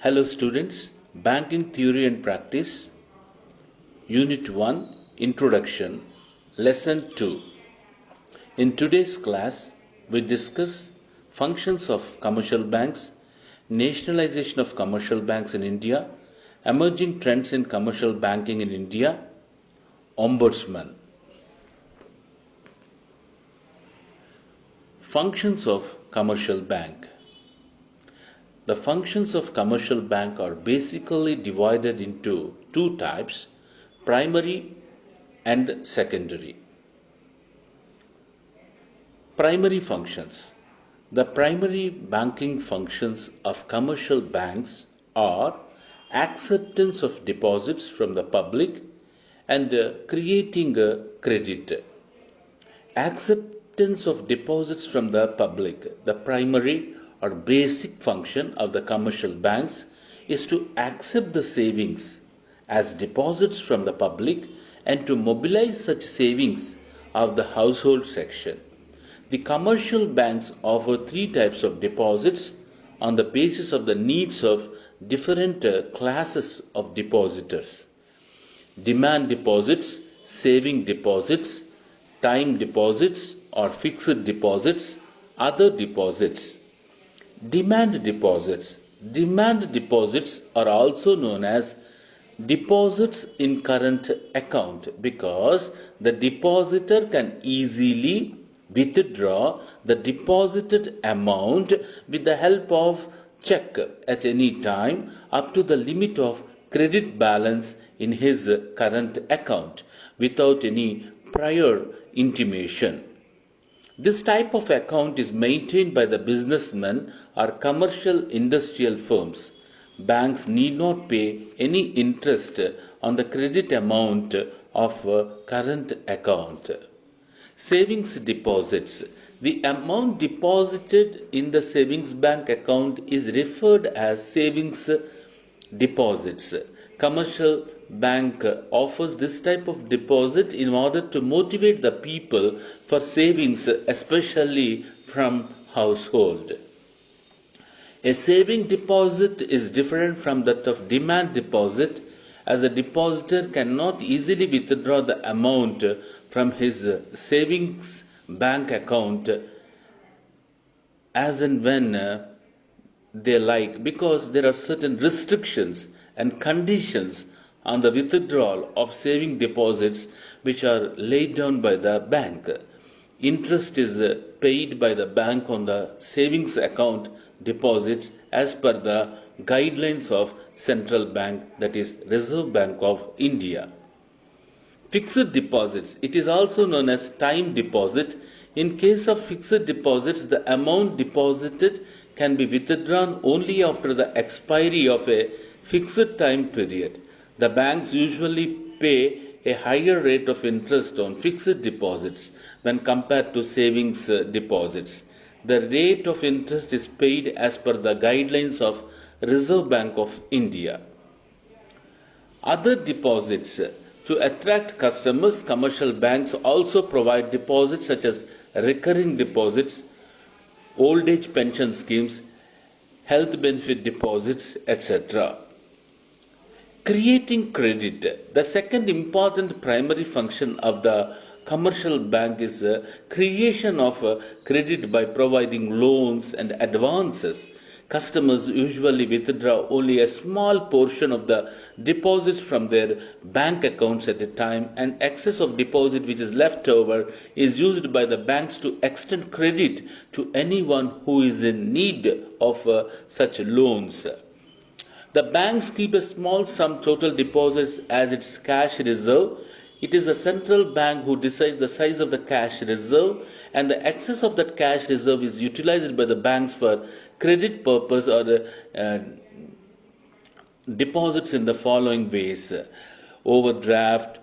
Hello students, Banking Theory and Practice, Unit 1, Introduction, Lesson 2. In today's class, we discuss functions of commercial banks, nationalization of commercial banks in India, emerging trends in commercial banking in India, ombudsman. Functions of commercial bank. The functions of commercial bank are basically divided into two types, primary and secondary. Primary functions. The primary banking functions of commercial banks are acceptance of deposits from the public and creating a credit. Acceptance of deposits from the public. The primary or basic function of the commercial banks is to accept the savings as deposits from the public and to mobilize such savings of the household section. The commercial banks offer three types of deposits on the basis of the needs of different classes of depositors. Demand deposits, saving deposits, time deposits or fixed deposits, other deposits. Demand deposits. Demand deposits are also known as deposits in current account because the depositor can easily withdraw the deposited amount with the help of check at any time up to the limit of credit balance in his current account without any prior intimation. This type of account is maintained by the businessmen or commercial industrial firms. Banks need not pay any interest on the credit amount of current account. Savings deposits. The amount deposited in the savings bank account is referred as savings deposits. Commercial bank offers this type of deposit in order to motivate the people for savings, especially from household. A saving deposit is different from that of demand deposit as a depositor cannot easily withdraw the amount from his savings bank account as and when they like because there are certain restrictions and conditions on the withdrawal of saving deposits which are laid down by the bank. Interest is paid by the bank on the savings account deposits as per the guidelines of central bank, that is Reserve Bank of India. Fixed deposits. It is also known as time deposit. In case of fixed deposits, the amount deposited can be withdrawn only after the expiry of a fixed time period. The banks usually pay a higher rate of interest on fixed deposits when compared to savings deposits. The rate of interest is paid as per the guidelines of Reserve Bank of India. Other deposits. To attract customers, commercial banks also provide deposits such as recurring deposits, old age pension schemes, health benefit deposits, etc. Creating credit. The second important primary function of the commercial bank is creation of credit by providing loans and advances. Customers usually withdraw only a small portion of the deposits from their bank accounts at a time, and excess of deposit which is left over is used by the banks to extend credit to anyone who is in need of such loans. The banks keep a small sum total deposits as its cash reserve. It is the central bank who decides the size of the cash reserve, and the excess of that cash reserve is utilized by the banks for credit purpose or deposits in the following ways: overdraft,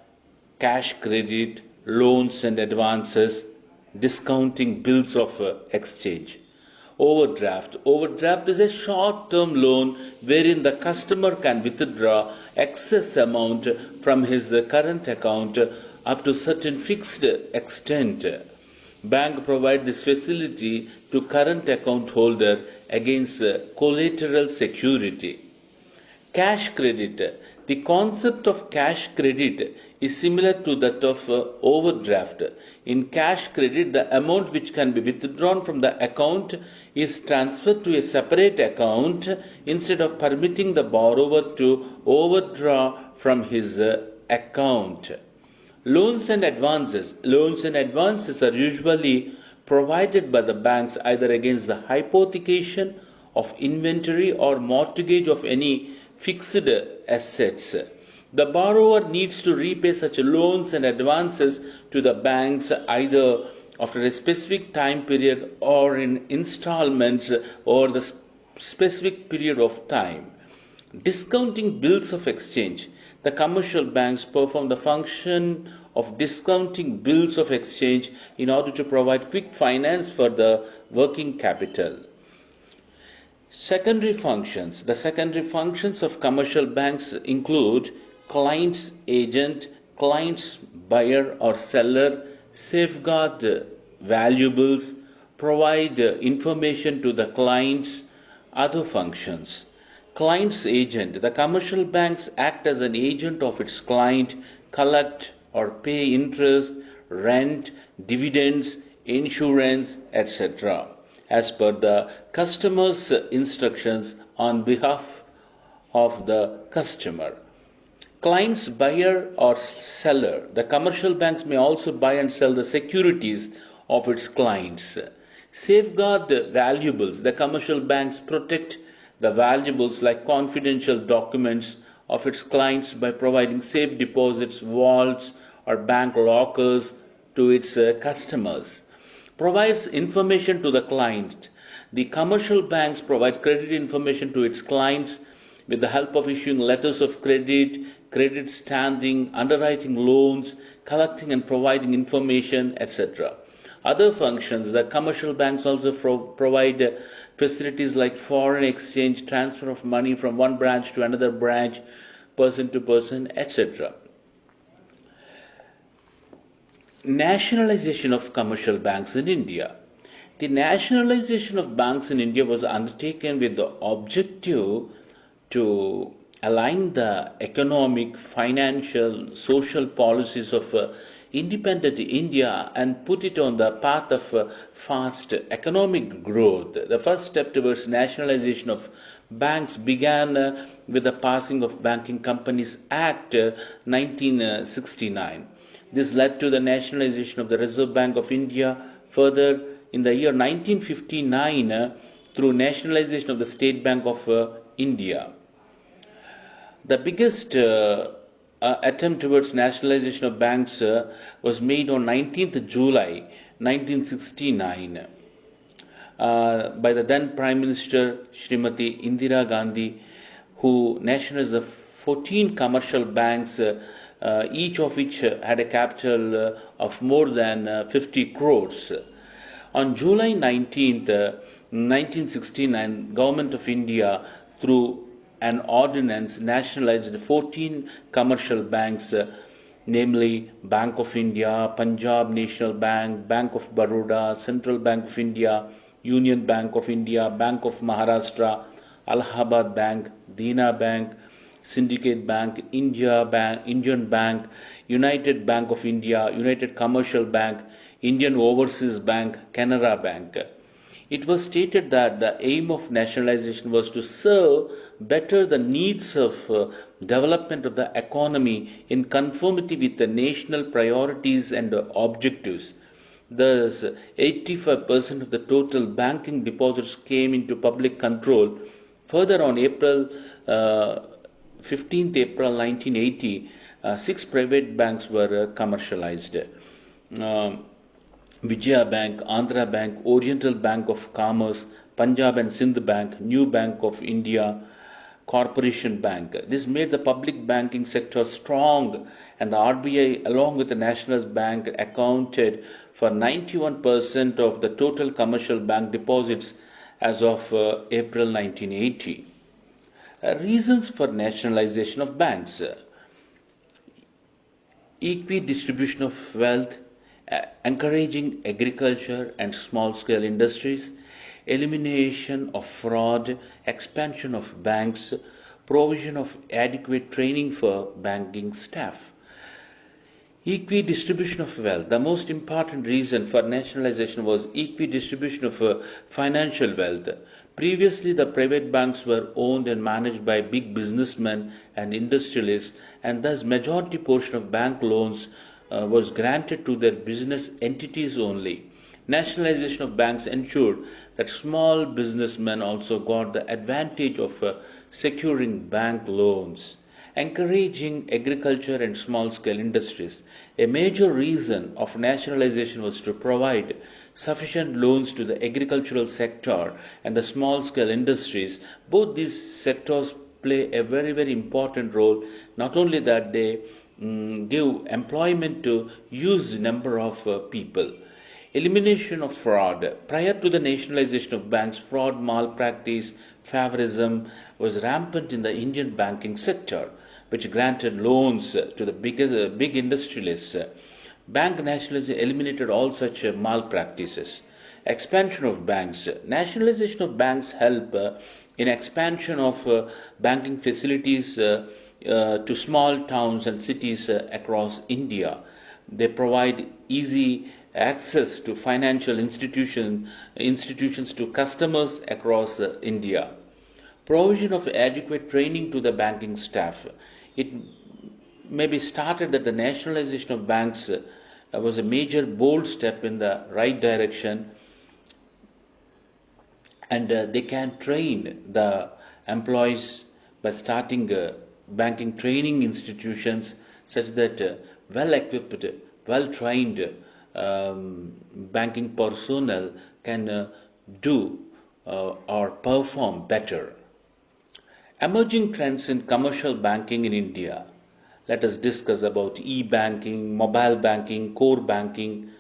cash credit, loans and advances, discounting bills of exchange. Overdraft. Overdraft is a short-term loan wherein the customer can withdraw excess amount from his current account up to certain fixed extent. Bank provide this facility to current account holder against collateral security. Cash credit. The concept of cash credit is similar to that of overdraft. In cash credit, the amount which can be withdrawn from the account is transferred to a separate account instead of permitting the borrower to overdraw from his account. Loans and advances. Loans and advances are usually provided by the banks either against the hypothecation of inventory or mortgage of any fixed assets. The borrower needs to repay such loans and advances to the banks either after a specific time period or in installments over the specific period of time. Discounting bills of exchange. The commercial banks perform the function of discounting bills of exchange in order to provide quick finance for the working capital. Secondary functions. The secondary functions of commercial banks include client's agent, client's buyer or seller, safeguard valuables, provide information to the clients, other functions. Client's agent. The commercial banks act as an agent of its client, collect or pay interest, rent, dividends, insurance, etc. as per the customer's instructions on behalf of the customer. Client's buyer or seller. The commercial banks may also buy and sell the securities of its clients. Safeguard valuables. The commercial banks protect the valuables like confidential documents of its clients by providing safe deposits, vaults, or bank lockers to its customers. Provides information to the client. The commercial banks provide credit information to its clients with the help of issuing letters of credit, credit standing, underwriting loans, collecting and providing information, etc. Other functions, the commercial banks also provide facilities like foreign exchange, transfer of money from one branch to another branch, person to person, etc. Nationalization of commercial banks in India. The nationalization of banks in India was undertaken with the objective to align the economic, financial, social policies of independent India and put it on the path of fast economic growth. The first step towards nationalization of banks began with the passing of Banking Companies Act 1969. This led to the nationalization of the Reserve Bank of India. Further, in the year 1959, through nationalization of the State Bank of India. The biggest attempt towards nationalization of banks was made on 19th July 1969 by the then Prime Minister Srimati Indira Gandhi, who nationalized the 14 commercial banks, each of which had a capital of more than 50 crores. On July 19th, 1969, Government of India, through an ordinance, nationalized 14 commercial banks, namely Bank of India, Punjab National Bank, Bank of Baroda, Central Bank of India, Union Bank of India, Bank of Maharashtra, Allahabad Bank, Dena Bank, Syndicate Bank, Indian Bank, United Bank of India, United Commercial Bank, Indian Overseas Bank, Canara Bank. It was stated that the aim of nationalization was to serve better the needs of development of the economy in conformity with the national priorities and objectives. Thus, 85% of the total banking deposits came into public control. Further, on 15th April 1980, 6 private banks were commercialized. Vijaya Bank, Andhra Bank, Oriental Bank of Commerce, Punjab and Sindh Bank, New Bank of India, Corporation Bank. This made the public banking sector strong, and the RBI, along with the National Bank, accounted for 91% of the total commercial bank deposits as of April 1980. Reasons for nationalization of banks: equal distribution of wealth, encouraging agriculture and small scale industries, elimination of fraud, expansion of banks, provision of adequate training for banking staff. Equi distribution of wealth. The most important reason for nationalization was equi distribution of financial wealth. Previously, the private banks were owned and managed by big businessmen and industrialists, and thus majority portion of bank loans was granted to their business entities only. Nationalization of banks ensured that small businessmen also got the advantage of securing bank loans. Encouraging agriculture and small scale industries. A major reason of nationalization was to provide sufficient loans to the agricultural sector and the small scale industries. Both these sectors play a very, very important role. Not only that, they give employment to huge number of people. Elimination of fraud. Prior to the nationalization of banks, fraud, malpractice, favorism was rampant in the Indian banking sector, which granted loans to the big industrialists. Bank nationalization eliminated all such malpractices. Expansion of banks. Nationalization of banks help in expansion of banking facilities to small towns and cities across India. They provide easy access to financial institutions to customers across India. Provision of adequate training to the banking staff. It may be started that the nationalization of banks was a major bold step in the right direction, and they can train the employees by starting banking training institutions such that well equipped, well trained banking personnel can do or perform better. Emerging trends in commercial banking in India. Let us discuss about e-banking, mobile banking, core banking.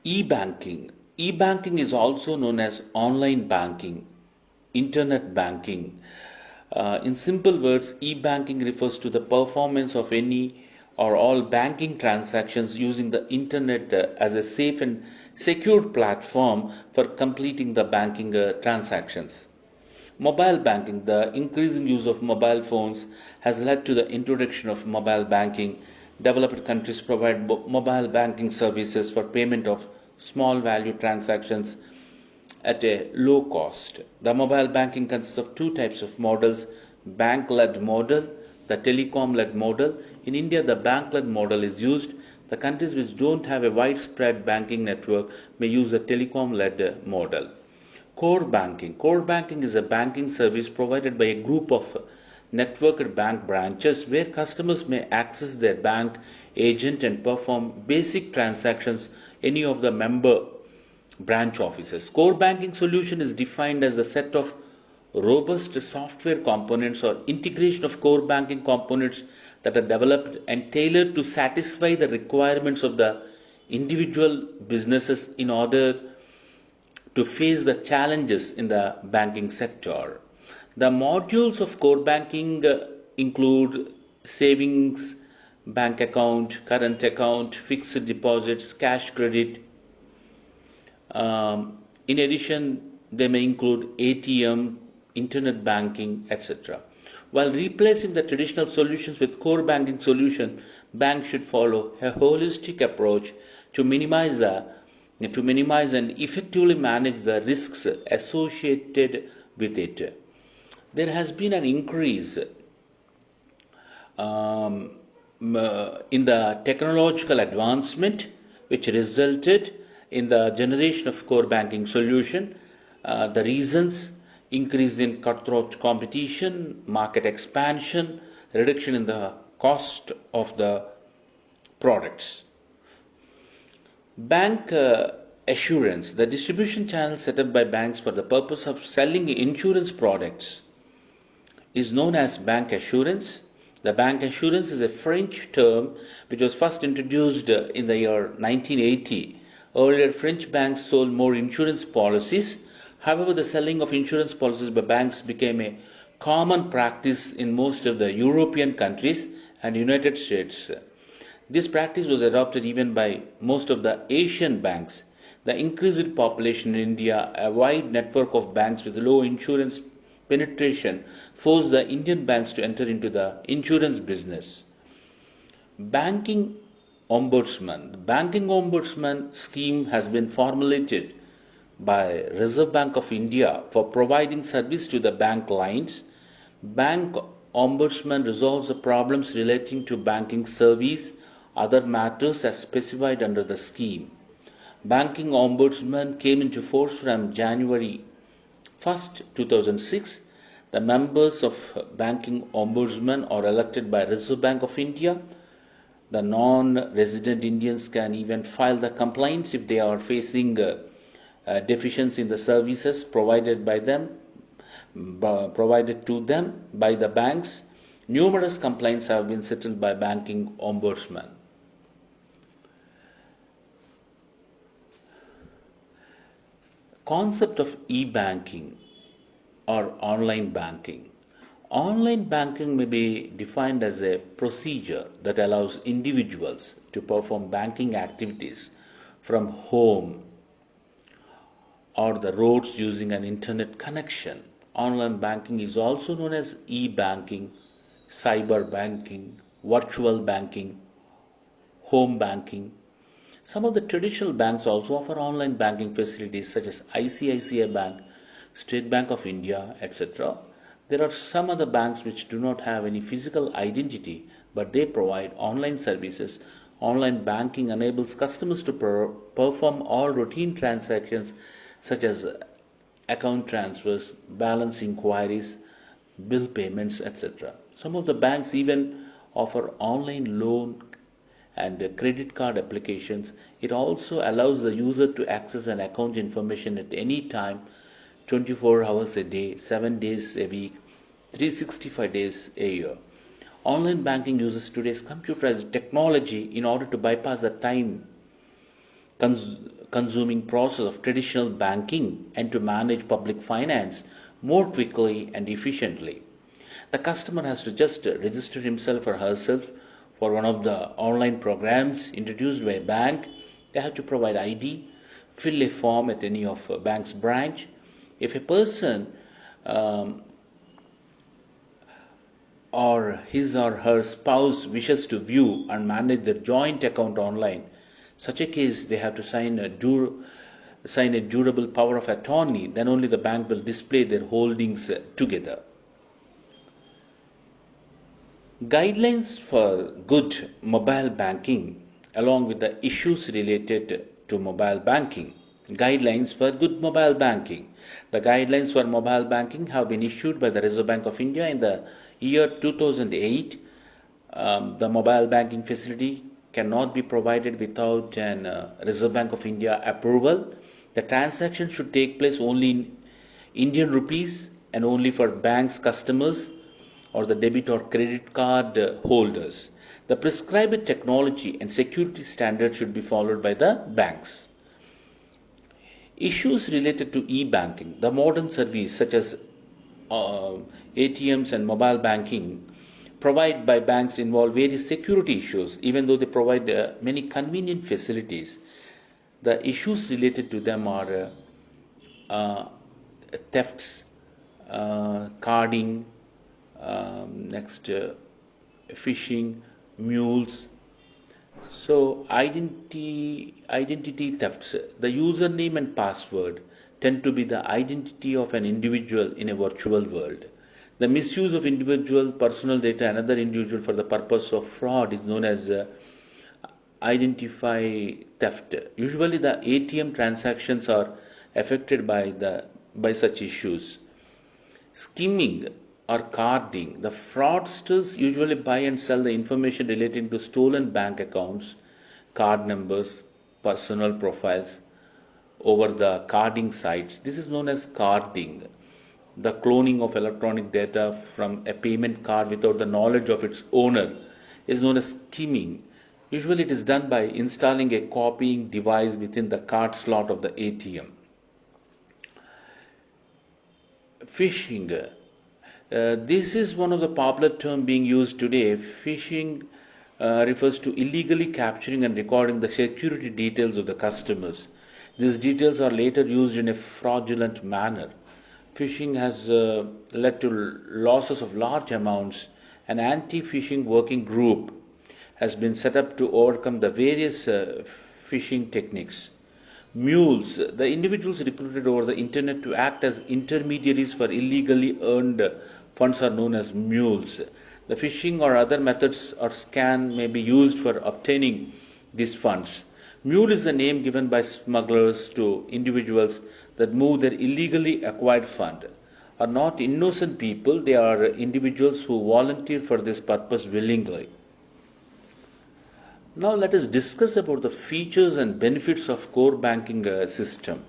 E-banking. E-banking is also known as online banking, internet banking. In simple words, e-banking refers to the performance of any or all banking transactions using the internet as a safe and secure platform for completing the banking transactions. Mobile banking. The increasing use of mobile phones has led to the introduction of mobile banking. Developed countries provide mobile banking services for payment of small value transactions at a low cost. The mobile banking consists of two types of models: bank-led model, the telecom-led model. In India, the bank-led model is used. The countries which don't have a widespread banking network may use the telecom-led model. Core banking. Core banking is a banking service provided by a group of networked bank branches where customers may access their bank agent and perform basic transactions any of the member branch offices. Core banking solution is defined as the set of robust software components or integration of core banking components that are developed and tailored to satisfy the requirements of the individual businesses in order to face the challenges in the banking sector. The modules of core banking include savings bank account, current account, fixed deposits, cash credit. In addition, they may include ATM, internet banking, etc. While replacing the traditional solutions with core banking solution, banks should follow a holistic approach to minimize and effectively manage the risks associated with it. There has been an increase in the technological advancement which resulted in the generation of core banking solution. The reasons: increase in cutthroat competition, market expansion, reduction in the cost of the products. Bank assurance. The distribution channel set up by banks for the purpose of selling insurance products is known as bank assurance. The bank assurance is a French term which was first introduced in the year 1980. Earlier, French banks sold more insurance policies. However, the selling of insurance policies by banks became a common practice in most of the European countries and United States. This practice was adopted even by most of the Asian banks. The increased population in India, a wide network of banks with low insurance penetration, forced the Indian banks to enter into the insurance business. Banking Ombudsman. The Banking Ombudsman scheme has been formulated by Reserve Bank of India for providing service to the bank clients. Bank Ombudsman resolves the problems relating to banking service, other matters as specified under the scheme. Banking Ombudsman came into force from January 1st, 2006. The members of Banking Ombudsman are elected by Reserve Bank of India. The non-resident Indians can even file the complaints if they are facing deficiency in the services provided to them by the banks. Numerous complaints have been settled by Banking Ombudsman. Concept of e-banking or online banking. Online banking may be defined as a procedure that allows individuals to perform banking activities from home or the roads using an internet connection. Online banking is also known as e-banking, cyber banking, virtual banking, home banking. Some of the traditional banks also offer online banking facilities such as ICICI Bank, State Bank of India, etc. There are some other banks which do not have any physical identity but they provide online services. Online banking enables customers to perform all routine transactions such as account transfers, balance inquiries, bill payments, etc. Some of the banks even offer online loan and credit card applications. It also allows the user to access an account information at any time, 24 hours a day, 7 days a week, 365 days a year. Online banking uses today's computerized technology in order to bypass the time consuming process of traditional banking and to manage public finance more quickly and efficiently. The customer has to just register himself or herself for one of the online programs introduced by a bank. They have to provide ID, fill a form at any of a bank's branch. If a person or his or her spouse wishes to view and manage their joint account online, such a case they have to sign a durable power of attorney, then only the bank will display their holdings together. Guidelines for good mobile banking, along with the issues related to mobile banking. Guidelines for good mobile banking. The guidelines for mobile banking have been issued by the Reserve Bank of India in the year 2008. The mobile banking facility cannot be provided without an Reserve Bank of India approval. The transaction should take place only in Indian rupees and only for banks customers or the debit or credit card holders. The prescribed technology and security standards should be followed by the banks. Issues related to e-banking. The modern service such as ATMs and mobile banking provided by banks involve various security issues, even though they provide many convenient facilities. The issues related to them are thefts, carding, next phishing, mules. So identity thefts. The username and password tend to be the identity of an individual in a virtual world. The misuse of individual personal data and another individual for the purpose of fraud is known as identify theft. Usually the ATM transactions are affected by such issues. Skimming or carding. The fraudsters usually buy and sell the information relating to stolen bank accounts, card numbers, personal profiles over the carding sites. This is known as carding. The cloning of electronic data from a payment card without the knowledge of its owner is known as skimming. Usually it is done by installing a copying device within the card slot of the ATM. Phishing. This is one of the popular terms being used today. Phishing refers to illegally capturing and recording the security details of the customers. These details are later used in a fraudulent manner. Phishing has led to losses of large amounts. An anti phishing working group has been set up to overcome the various phishing techniques. Mules, the individuals recruited over the internet to act as intermediaries for illegally earned funds, are known as mules. The phishing or other methods or scan may be used for obtaining these funds. Mule is the name given by smugglers to individuals that move their illegally acquired fund. Are not innocent people, they are individuals who volunteer for this purpose willingly. Now let us discuss about the features and benefits of core banking system.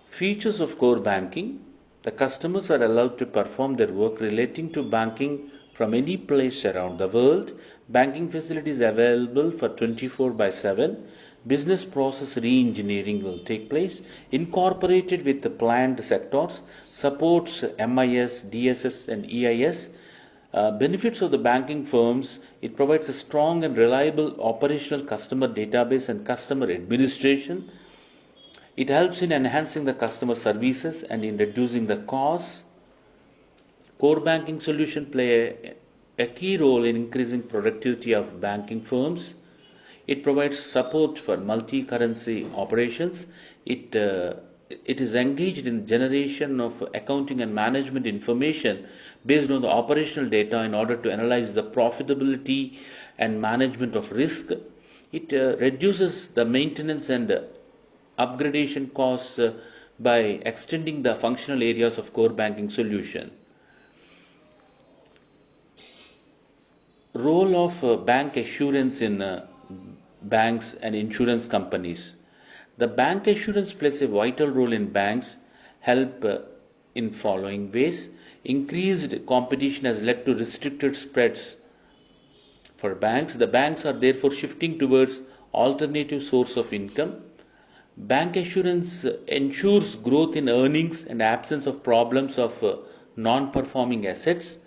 Features of core banking: the customers are allowed to perform their work relating to banking from any place around the world. Banking facilities available for 24 by 7. Business process re-engineering will take place. Incorporated with the planned sectors. Supports MIS, DSS and EIS. Benefits of the banking firms: it provides a strong and reliable operational customer database and customer administration. It helps in enhancing the customer services and in reducing the costs. Core banking solutions play a key role in increasing productivity of banking firms. It provides support for multi-currency operations. It is engaged in generation of accounting and management information based on the operational data in order to analyze the profitability and management of risk. It reduces the maintenance and upgradation costs by extending the functional areas of core banking solution. Role of bank assurance in banks and insurance companies. The bank assurance plays a vital role in banks. Help in following ways: increased competition has led to restricted spreads for banks. The banks are therefore shifting towards alternative source of income. Bank assurance ensures growth in earnings and absence of problems of non-performing assets.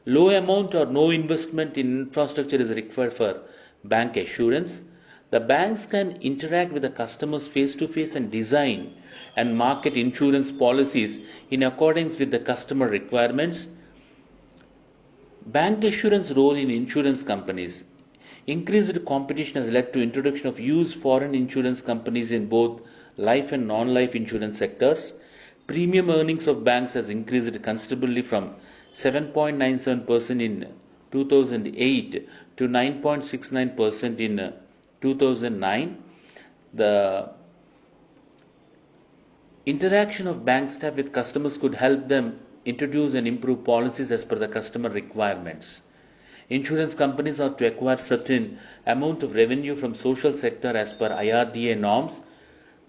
Low amount or no investment in infrastructure is required for bank assurance. The banks can interact with the customers face to face and design and market insurance policies in accordance with the customer requirements. Bank assurance role in insurance companies. Increased competition has led to introduction of used foreign insurance companies in both life and non-life insurance sectors. Premium earnings of banks has increased considerably from 7.97% in 2008 to 9.69% in 2009. The interaction of bank staff with customers could help them introduce and improve policies as per the customer requirements. Insurance companies are to acquire certain amount of revenue from social sector as per IRDA norms.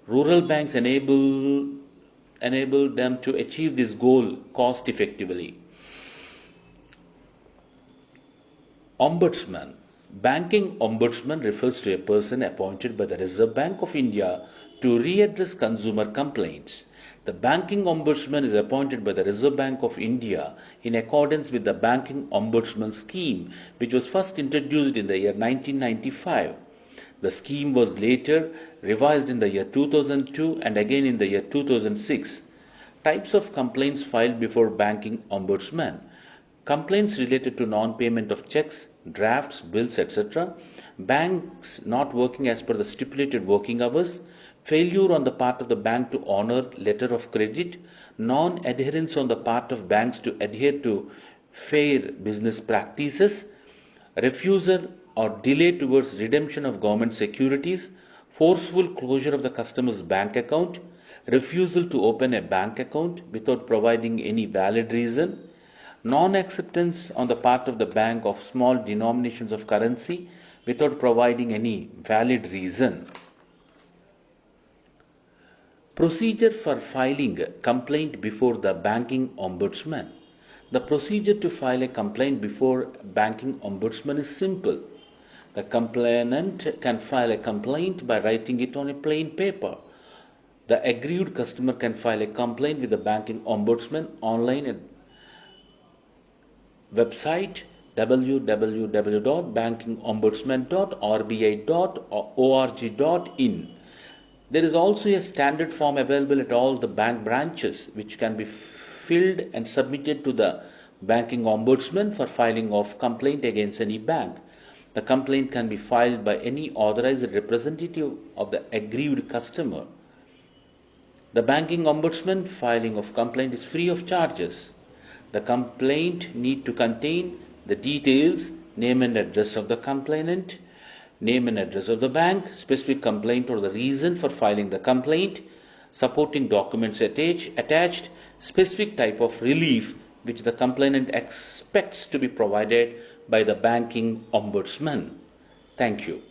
Rural banks enable them to achieve this goal cost effectively. Ombudsman. Banking ombudsman refers to a person appointed by the Reserve Bank of India to readdress consumer complaints. The banking ombudsman is appointed by the Reserve Bank of India in accordance with the Banking Ombudsman Scheme, which was first introduced in the year 1995. The scheme was later revised in the year 2002 and again in the year 2006. Types of complaints filed before Banking Ombudsman. Complaints related to non-payment of checks, drafts, bills, etc. Banks not working as per the stipulated working hours. Failure on the part of the bank to honor letter of credit. Non-adherence on the part of banks to adhere to fair business practices. Refusal or delay towards redemption of government securities. Forceful closure of the customer's bank account. Refusal to open a bank account without providing any valid reason. Non-acceptance on the part of the bank of small denominations of currency without providing any valid reason. Procedure for filing a complaint before the Banking Ombudsman. The procedure to file a complaint before Banking Ombudsman is simple. The complainant can file a complaint by writing it on a plain paper. The aggrieved customer can file a complaint with the Banking Ombudsman online at website www.bankingombudsman.rbi.org.in. There is also a standard form available at all the bank branches which can be filled and submitted to the banking ombudsman for filing of complaint against any bank. The complaint can be filed by any authorized representative of the aggrieved customer. The banking ombudsman filing of complaint is free of charges. The complaint need to contain the details, name and address of the complainant, name and address of the bank, specific complaint or the reason for filing the complaint, supporting documents attached, specific type of relief which the complainant expects to be provided by the banking ombudsman. Thank you.